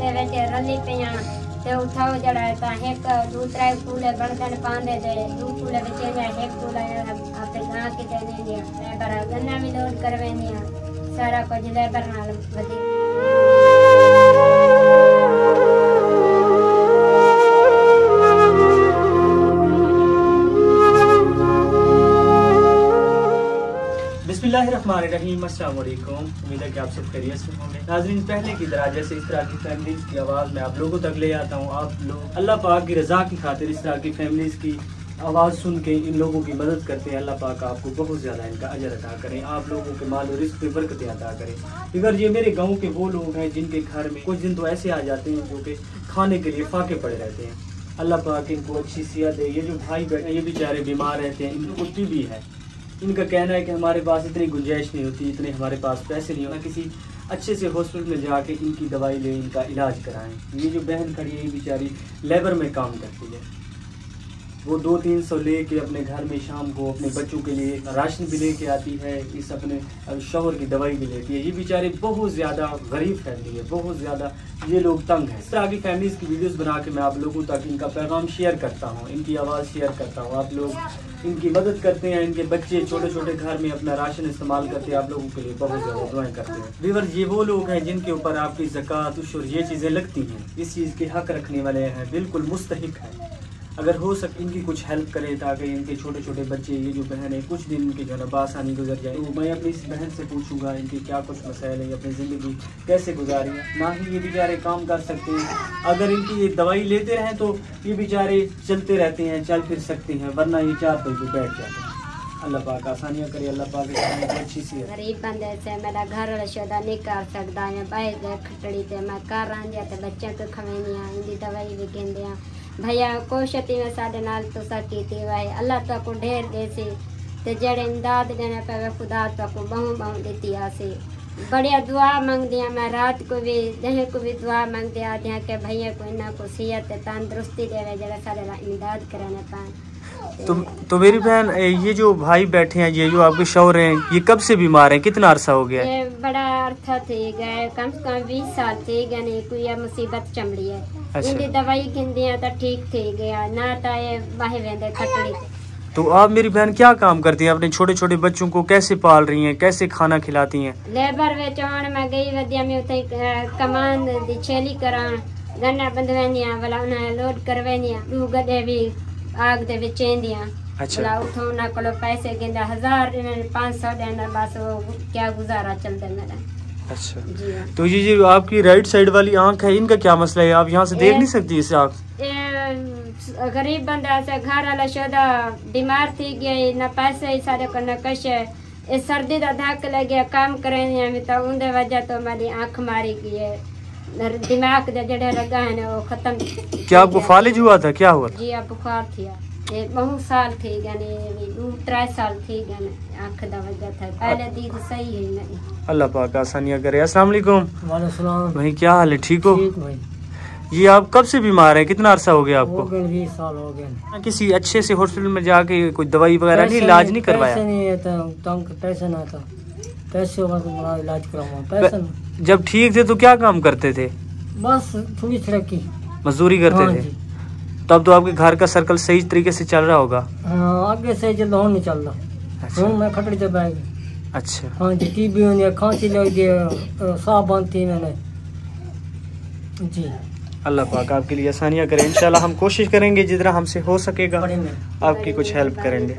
दे विच रली पियां ते उठाओ जड़ा ता एक दूसरा कूले बर्तन पांदे दे दू कूले विच एक कूला आपे गां के देने दिया लेबर गन्ना भी लोड करवेंदियां सारा कुछ लेबर नाल वधी बिस्मिल्लाहिर्रहमानिर्रहीम। अस्सलाम वालेकुम। उम्मीद है कि आप सब खैरियत से होंगे। नाज़रीन, पहले की तरह जैसे इस तरह की फैमिलीज़ की आवाज़ मैं आप लोगों तक ले आता हूँ, आप लोग अल्लाह पाक की रज़ा की खातिर इस तरह की फैमिलीज़ की आवाज़ सुन के इन लोगों की मदद करते हैं। अल्लाह पाक आपको बहुत ज़्यादा इनका अजर अता करें, आप लोगों के माल और रिज़्क़ पे बरकतें अता करें। अगर ये मेरे गाँव के वो लोग हैं जिनके घर में कुछ दिन तो ऐसे आ जाते हैं जो कि खाने के लिए फाके पड़े रहते हैं। अल्लाह पाक इनको अच्छी सेहत दे। ये जो भाई बैठे ये बेचारे बीमार रहते हैं, इनको टीबी है। इनका कहना है कि हमारे पास इतनी गुंजाइश नहीं होती, इतने हमारे पास पैसे नहीं होना, किसी अच्छे से हॉस्पिटल में जाके इनकी दवाई ले, इनका इलाज कराएं। ये जो बहन खड़ी है ये बेचारी लेबर में काम करती है, वो 200-300 ले के अपने घर में शाम को अपने बच्चों के लिए राशन भी लेके आती है, इस अपने शौहर की दवाई भी लेती है। ये बेचारे बहुत ज़्यादा गरीब फैमिली है, बहुत ज़्यादा ये लोग तंग हैं। इस तरह की फैमिलीज़ की वीडियोस बना के मैं आप लोगों तक इनका पैगाम शेयर करता हूँ, इनकी आवाज़ शेयर करता हूँ। आप लोग इनकी मदद करते हैं, इनके बच्चे छोटे छोटे घर में अपना राशन इस्तेमाल करते हैं, आप लोगों के लिए बहुत ज़्यादा दुआएं करते हैं। व्यूअर्स, ये वो लोग हैं जिनके ऊपर आपकी ज़कात, उशर ये चीज़ें लगती हैं, इस चीज़ के हक रखने वाले हैं, बिल्कुल मुस्तहिक हैं। अगर हो सके इनकी कुछ हेल्प करें ताकि इनके छोटे छोटे बच्चे, ये जो बहन है, कुछ दिन इनकी जो है बासानी गुजर जाए। तो मैं अपनी इस बहन से पूछूंगा इनकी क्या कुछ मसाइल है, अपनी ज़िंदगी कैसे गुजारी है। ना ही ये बेचारे काम कर सकते हैं, अगर इनकी ये दवाई लेते रहें तो ये बेचारे चलते रहते हैं, चल फिर सकते हैं, वरना ये 4 पे बैठ जाते हैं। अल्लाह पाक आसानियाँ करे, अल्लाह पाक अच्छी सी है। गरीब बंदे से मेरा घर वाला शोदा नहीं कर सकता, मैं बाहर खटड़ी ते मैं घर रह जाते बच्चे को खवेनियाँ इनकी दवाई भी कहते भैया कोशती में साढ़े नाल तो सकी थी भाई अल्लाह तक ढेर दे सी ते जड़े इमदाद देने पे खुदा तक बहु देती आसी। बढ़िया दुआ मंग दिया, मैं रात को भी दिन को भी दुआ मंग दिया कि भैया को इन्ना को सेहत तंदुरुस्ती देवे जरा सारे इमदाद कराने पाए। तो मेरी बहन, ये जो भाई बैठे हैं, ये जो आपके शौहर हैं, ये कब से बीमार हैं, कितना अरसा हो गया? ये बड़ा अर्था थी गए, कम से कम 20 साल थी गए, नहीं कोई मुसीबत चमड़ी है। अच्छा। इनकी दवाई खिंदियां तो ठीक थी गया ना, तो ये बाहर वेंदे खटड़ी। तो आप मेरी बहन क्या काम करती हैं, अपने छोटे छोटे बच्चों को कैसे पाल रही हैं, कैसे खाना खिलाती हैं? लेबर वे चौन में गई वदिया में उते कमान दी छेली करान गन्ना बंधवेनिया वाला उन्हें लोड करवेनिया दू गडे भी आग दे विच एंदियां। अच्छा। वाला उठो ना कोलो पैसे गिंदा 1000-500 देना, बस वो क्या गुजारा चलता मेरा। अच्छा जी। तो ये जो आपकी राइट साइड वाली आंख है, इनका क्या मसला है? आप यहाँ से देख नहीं सकती इस आंख? गरीब बंदा से घर वाला शोदा बीमार थी गया, न पैसे सारे को न कश, सर्दी का धक लग गया, काम करें तो उनके वजह तो हमारी आंख मारी गई है, दिमाग के जड़े लगा है ना वो खत्म। क्या आपको फालिज हुआ था, क्या हुआ? जी अब बुखार थी, बहुत साल थी गने 2-3 साल थी गने, आंख दा वजह था, पहले दीद सही है नहीं। अल्लाह पाक आसानियाँ करे। अस्सलाम वालेकुम। वालेकुम सलाम भाई, क्या हाल है, ठीक हो? ठीक भाई। ये आप कब से बीमार हैं, कितना अरसा हो गया आपको? 20 साल हो गए। किसी अच्छे से हॉस्पिटल में जाके कोई दवाई वगैरह नहीं, इलाज नहीं करवाया? पैसे नहीं था, तंग पैसे ना था, पैसे वाला इलाज करवाऊँ पैसे। जब ठीक थे तो क्या काम करते थे? बस थोड़ी तरक्की मजदूरी करते हाँ थे। जी। तब तो आपके घर का सर्कल सही तरीके से चल रहा होगा। हाँ, आगे से जल्द नहीं चल रहा। अच्छा। मैं खटड़ी से बैग। अच्छा। हाँ जी, टीबी होनी, खांसी लग गई, सांप बांधती मैंने जी। अल्लाह पाक आपके लिए आसानियाँ करें। इंशाल्लाह हम कोशिश करेंगे जितना हमसे हो सकेगा बड़े में आपकी कुछ हेल्प करेंगे।